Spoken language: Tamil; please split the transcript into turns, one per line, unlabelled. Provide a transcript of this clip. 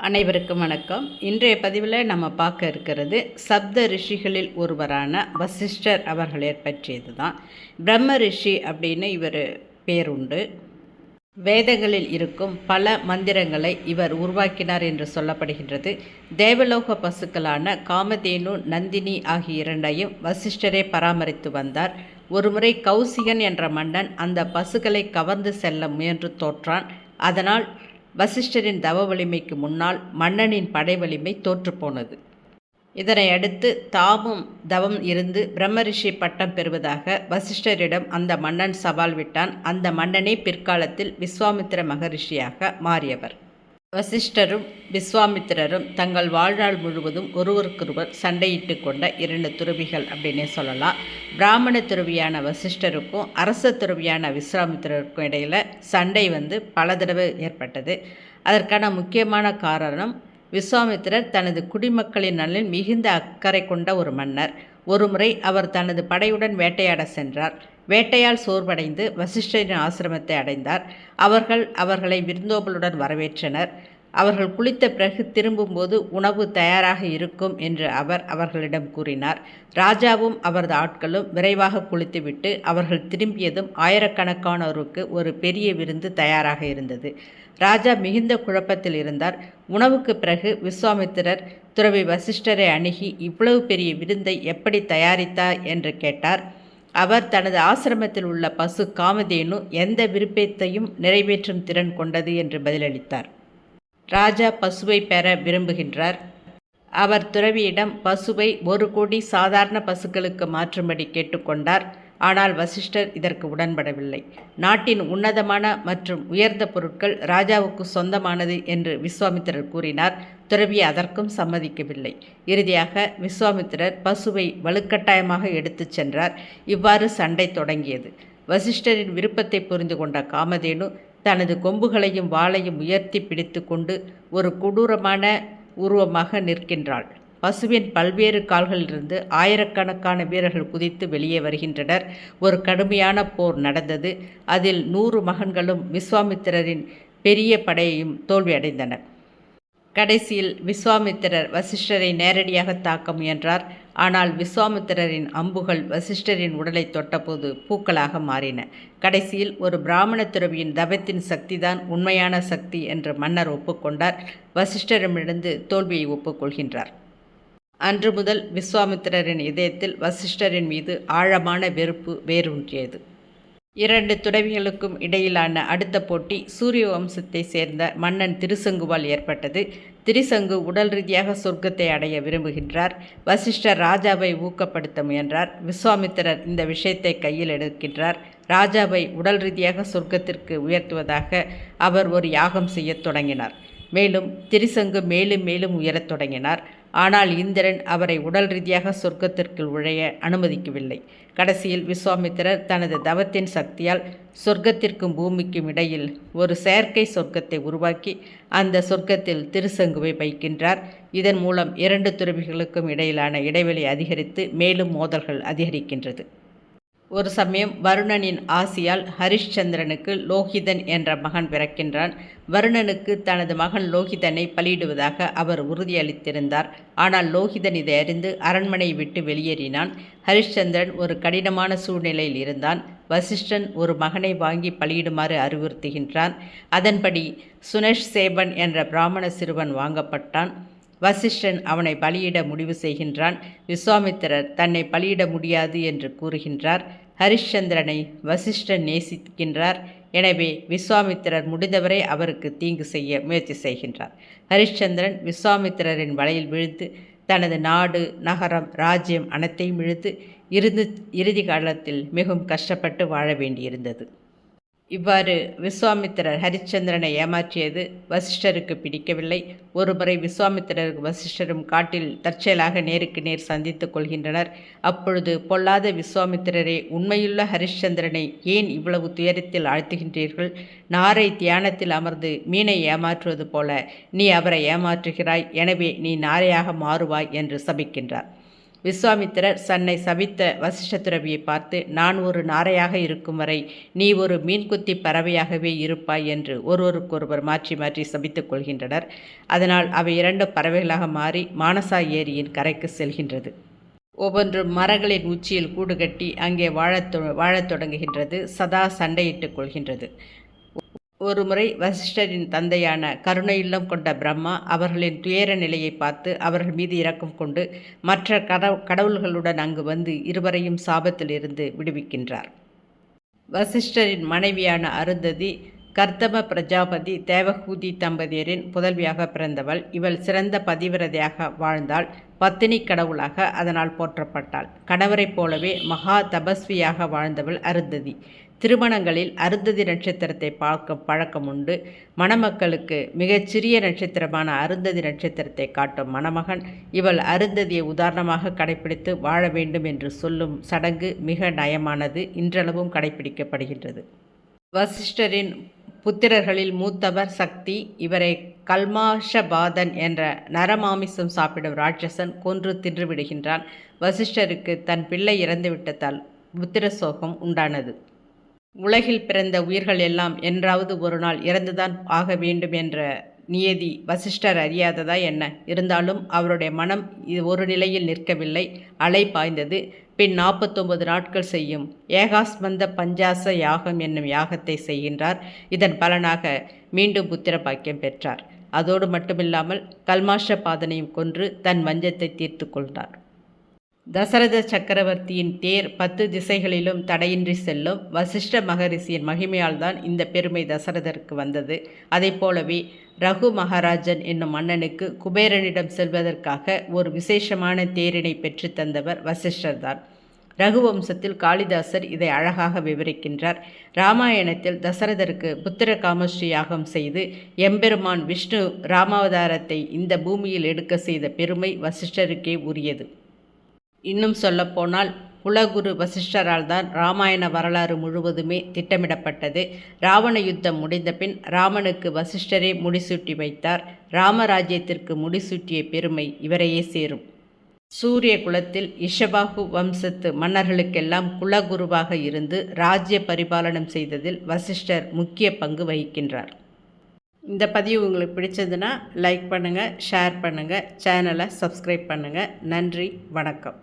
அனைவருக்கும் வணக்கம். இன்றைய பதிவில் நம்ம பார்க்க இருக்கிறது சப்த ரிஷிகளில் ஒருவரான வசிஷ்டர் அவர்களை பற்றியது தான். பிரம்ம ரிஷி அப்படின்னு இவர் பேருண்டு. வேதங்களில் இருக்கும் பல மந்திரங்களை இவர் உருவாக்கினார் என்று சொல்லப்படுகின்றது. தேவலோக பசுக்களான காமதேனு, நந்தினி ஆகிய இரண்டையும் வசிஷ்டரே பராமரித்து வந்தார். ஒருமுறை கௌசிகன் என்ற மன்னன் அந்த பசுக்களை கவர்ந்து செல்ல முயன்று தோற்றான். அதனால் வசிஷ்டரின் தவ வலிமைக்கு முன்னால் மன்னனின் படை வலிமை தோற்றுப்போனது. இதனை அடுத்து தாமும் தவம் இருந்து பிரம்மரிஷி பட்டம் பெறுவதாக வசிஷ்டரிடம் அந்த மன்னன் சவால் விட்டான். அந்த மன்னனே பிற்காலத்தில் விஸ்வாமித்திர மகரிஷியாக மாறியவர். வசிஷ்டரும் விஸ்வாமித்திரரும் தங்கள் வாழ்நாள் முழுவதும் ஒருவருக்கொருவர் சண்டையிட்டு கொண்ட இரண்டு துறவிகள் அப்படின்னே சொல்லலாம். பிராமண துறவியான வசிஷ்டருக்கும் அரச துறவியான விஸ்வாமித்திரருக்கும் இடையில் சண்டை பல தடவை ஏற்பட்டது. அதற்கான முக்கியமான காரணம், விஸ்வாமித்திரர் தனது குடிமக்களின் நலனில் மிகுந்த அக்கறை கொண்ட ஒரு மன்னர். ஒருமுறை அவர் தனது படையுடன் வேட்டையாட சென்றார். வேட்டையால் சோர்வடைந்து வசிஷ்டரின் ஆசிரமத்தை அடைந்தார். அவர்களை விருந்தோம்பலுடன் வரவேற்றனர். அவர்கள் குளித்த பிறகு திரும்பும்போது உணவு தயாராக இருக்கும் என்று அவர்களிடம் கூறினார். ராஜாவும் அவரது ஆட்களும் விரைவாக குளித்துவிட்டு அவர்கள் திரும்பியதும் ஆயிரக்கணக்கானோருக்கு ஒரு பெரிய விருந்து தயாராக இருந்தது. ராஜா மிகுந்த குழப்பத்தில் இருந்தார். உணவுக்கு பிறகு விஸ்வாமித்திரர் துறவி வசிஷ்டரை அணுகி இவ்வளவு பெரிய விருந்தை எப்படி தயாரித்தார் என்று கேட்டார். அவர் தனது ஆசிரமத்தில் உள்ள பசு காமதேனு எந்த விருப்பத்தையும் நிறைவேற்றும் திறன் கொண்டது என்று பதிலளித்தார். ராஜா பசுவை பெற விரும்புகின்றார். அவர் துறவியிடம் பசுவை 1 கோடி சாதாரண பசுக்களுக்கு மாற்றும்படி கேட்டுக்கொண்டார். ஆனால் வசிஷ்டர் இதற்கு உடன்படவில்லை. நாட்டின் உன்னதமான மற்றும் உயர்ந்த பொருட்கள் ராஜாவுக்கு சொந்தமானது என்று விஸ்வாமித்திரர் கூறினார். துறவி அதற்கும் சம்மதிக்கவில்லை. இறுதியாக விஸ்வாமித்திரர் பசுவை வலுக்கட்டாயமாக எடுத்துச் சென்றார். இவ்வாறு சண்டை தொடங்கியது. வசிஷ்டரின் விருப்பத்தை புரிந்து கொண்ட காமதேனு தனது கொம்புகளையும் வாளையும் உயர்த்தி பிடித்து கொண்டு ஒரு கொடூரமான உருவமாக நிற்கின்றாள். பசுவின் பல்வேறு கால்களிலிருந்து ஆயிரக்கணக்கான வீரர்கள் குதித்து வெளியே வருகின்றனர். ஒரு கடுமையான போர் நடந்தது. அதில் 100 மகன்களும் விஸ்வாமித்திரரின் பெரிய படையையும் தோல்வியடைந்தனர். கடைசியில் விஸ்வாமித்திரர் வசிஷ்டரை நேரடியாக தாக்க முயன்றார். ஆனால் விஸ்வாமித்திரரின் அம்புகள் வசிஷ்டரின் உடலை தொட்டபோது பூக்களாக மாறின. கடைசியில் ஒரு பிராமண துறவியின் தவத்தின் சக்திதான் உண்மையான சக்தி என்று மன்னர் ஒப்புக்கொண்டார். வசிஷ்டரிடமிருந்து தோல்வியை ஒப்புக்கொள்கின்றார். அன்று முதல் விஸ்வாமித்திரரின் இதயத்தில் வசிஷ்டரின் மீது ஆழமான வெறுப்பு வேரூன்றியது. 2 துறவிகளுக்கும் இடையிலான அடுத்த போட்டி சூரிய வம்சத்தை சேர்ந்த மன்னன் திரிசங்குவால் ஏற்பட்டது. திரிசங்கு உடல் ரீதியாக சொர்க்கத்தை அடைய விரும்புகின்றார். வசிஷ்டர் ராஜாவை ஊக்கப்படுத்த முயன்றார். விஸ்வாமித்திரர் இந்த விஷயத்தை கையில் எடுக்கின்றார். ராஜாவை உடல் ரீதியாக சொர்க்கத்திற்கு உயர்த்துவதாக அவர் ஒரு யாகம் செய்ய தொடங்கினார். மேலும் திரிசங்கு மேலும் மேலும் உயரத் தொடங்கினார். ஆனால் இந்திரன் அவரை உடல் ரீதியாக சொர்க்கத்திற்கு நுழைய அனுமதிக்கவில்லை. கடைசியில் விஸ்வாமித்திரர் தனது தவத்தின் சக்தியால் சொர்க்கத்திற்கும் பூமிக்கும் இடையில் ஒரு செயற்கை சொர்க்கத்தை உருவாக்கி அந்த சொர்க்கத்தில் திருசங்குவை வைக்கின்றார். இதன் மூலம் 2 துறவிகளுக்கும் இடையிலான இடைவெளி அதிகரித்து மேலும் மோதல்கள் அதிகரிக்கின்றது. ஒரு சமயம் வருணனின் ஆசியால் ஹரிஷ்சந்திரனுக்கு லோகிதன் என்ற மகன் பிறக்கின்றான். வருணனுக்கு தனது மகன் லோகிதனை பலியிடுவதாக அவர் உறுதியளித்திருந்தார். ஆனால் லோகிதன் இதை அறிந்து அரண்மனையை விட்டு வெளியேறினான். ஹரிஷ்சந்திரன் ஒரு கடினமான சூழ்நிலையில் இருந்தான். வசிஷ்டன் ஒரு மகனை வாங்கி பலியிடுமாறு அறிவுறுத்துகின்றான். அதன்படி சுனேஷ்சேபன் என்ற பிராமண சிறுவன் வாங்கப்பட்டான். வசிஷ்டன் அவனை பலியிட முடிவு செய்கின்றான். விஸ்வாமித்திரர் தன்னை பலியிட முடியாது என்று கூறுகின்றார். ஹரிஷ்சந்திரனை வசிஷ்டன் நேசிக்கின்றார். எனவே விஸ்வாமித்திரர் முடிந்தவரை அவருக்கு தீங்கு செய்ய முயற்சி செய்கின்றார். ஹரிஷ்சந்திரன் விஸ்வாமித்திரரின் வலையில் விழுந்து தனது நாடு, நகரம், ராஜ்யம் அனைத்தையும் இழுத்து இறுதி காலத்தில் மிகவும் கஷ்டப்பட்டு வாழ வேண்டியிருந்தது. இவ்வாறு விஸ்வாமித்திரர் ஹரிச்சந்திரனை ஏமாற்றியது வசிஷ்டருக்கு பிடிக்கவில்லை. ஒருமுறை விஸ்வாமித்திரருக்கு வசிஷ்டரும் காட்டில் தற்செயலாக நேருக்கு நேர் சந்தித்துக் கொள்கின்றனர். அப்பொழுது பொல்லாத விஸ்வாமித்திரரே, உண்மையுள்ள ஹரிச்சந்திரனை ஏன் இவ்வளவு துயரத்தில் ஆழ்த்துகின்றீர்கள்? நாரை தியானத்தில் அமர்ந்து மீனை ஏமாற்றுவது போல நீ அவரை ஏமாற்றுகிறாய். எனவே நீ நாரையாக மாறுவாய் என்று சபிக்கின்றார். விஸ்வாமித்திரர் தன்னை சபித்த வசிஷ்ட துறவியை பார்த்து, நான் ஒரு நாரையாக இருக்கும் வரை நீ ஒரு மீன்குத்தி பறவையாகவே இருப்பாய் என்று ஒருவருக்கொருவர் மாற்றி மாற்றி சபித்துக் கொள்கின்றனர். அதனால் அவை 2 பறவைகளாக மாறி மானசா ஏரியின் கரைக்கு செல்கின்றது. ஒவ்வொன்றும் மரங்களின் உச்சியில் கூடு கட்டி அங்கே வாழத் தொடங்குகின்றது. சதா சண்டையிட்டுக் கொள்கின்றது. ஒருமுறை வசிஷ்டரின் தந்தையான கருணையுள்ளம் கொண்ட பிரம்மா அவர்களின் துயர நிலையை பார்த்து அவர்கள் மீது இரக்கம் கொண்டு மற்ற கடவுள்களுடன் அங்கு வந்து இருவரையும் சாபத்திலிருந்து விடுவிக்கின்றார். வசிஷ்டரின் மனைவியான அருந்ததி கர்தம பிரஜாபதி தேவகூதி தம்பதியரின் புதல்வியாக பிறந்தவள். இவள் சிறந்த பதிவிரதையாக வாழ்ந்தாள். பத்தினி கடவுளாக அதனால் போற்றப்பட்டாள். கணவரைப் போலவே மகா தபஸ்வியாக வாழ்ந்தவள் அருந்ததி. திருமணங்களில் அருந்ததி நட்சத்திரத்தை பார்க்க பழக்கம் உண்டு. மணமக்களுக்கு மிகச்சிறிய நட்சத்திரமான அருந்ததி நட்சத்திரத்தை காட்டும் மணமகன் இவள் அருந்ததியை உதாரணமாக கடைபிடித்து வாழ வேண்டும் என்று சொல்லும் சடங்கு மிக நயமானது. இன்றளவும் கடைபிடிக்கப்படுகின்றது. வசிஷ்டரின் புத்திரர்களில் மூத்தவர் சக்தி. இவரை கல்மாஷபாதன் என்ற நரமாமிசம் சாப்பிடும் ராட்சசன் கொன்று தின்றுவிடுகின்றான். வசிஷ்டருக்கு தன் பிள்ளை இறந்துவிட்டதால் புத்திர சோகம் உண்டானது. உலகில் பிறந்த உயிர்கள் எல்லாம் என்றாவது ஒரு நாள் இறந்துதான் ஆக வேண்டும் என்ற நியதி வசிஷ்டர் அறியாததா என்ன? இருந்தாலும் அவருடைய மனம் ஒரு நிலையில் நிற்கவில்லை. அலை பாய்ந்தது. பின் 49 நாட்கள் செய்யும் ஏகாஸ்மந்த பஞ்சாச யாகம் என்னும் யாகத்தை செய்கின்றார். இதன் பலனாக மீண்டும் புத்திர பாக்கியம் பெற்றார். அதோடு மட்டுமில்லாமல் கல்மாஷபாதனையும் கொன்று தன் வஞ்சத்தை தீர்த்து கொண்டார். தசரத சக்கரவர்த்தியின் தேர் 10 திசைகளிலும் தடையின்றி செல்லும். வசிஷ்ட மகரிஷியின் மகிமையால் தான் இந்த பெருமை தசரதருக்கு வந்தது. அதை போலவே ரகு மகாராஜன் என்னும் மன்னனுக்கு குபேரனிடம் செல்வதற்காக ஒரு விசேஷமான தேரினை பெற்று தந்தவர் வசிஷ்டர் தான். ரகுவம்சத்தில் காளிதாசர் இதை அழகாக விவரிக்கின்றார். இராமாயணத்தில் தசரதருக்கு புத்திர காமஸ்ரீ யாகம் செய்து எம்பெருமான் விஷ்ணு ராமாவதாரத்தை இந்த பூமியில் எடுக்க செய்த பெருமை வசிஷ்டருக்கே உரியது. இன்னும் சொல்லப்போனால் குலகுரு வசிஷ்டரால் தான் இராமாயண வரலாறு முழுவதுமே திட்டமிடப்பட்டது. ராவண யுத்தம் முடிந்த பின் ராமனுக்கு வசிஷ்டரே முடிசூட்டி வைத்தார். ராமராஜ்யத்திற்கு முடிசூட்டிய பெருமை இவரையே சேரும். சூரிய குலத்தில் இஷபாகு வம்சத்து மன்னர்களுக்கெல்லாம் குலகுருவாக இருந்து ராஜ்ய பரிபாலனம் செய்ததில் வசிஷ்டர் முக்கிய பங்கு வகிக்கின்றார். இந்த பதிவு உங்களுக்கு பிடிச்சதுன்னா லைக் பண்ணுங்கள், ஷேர் பண்ணுங்கள், சேனலை சப்ஸ்கிரைப் பண்ணுங்கள். நன்றி, வணக்கம்.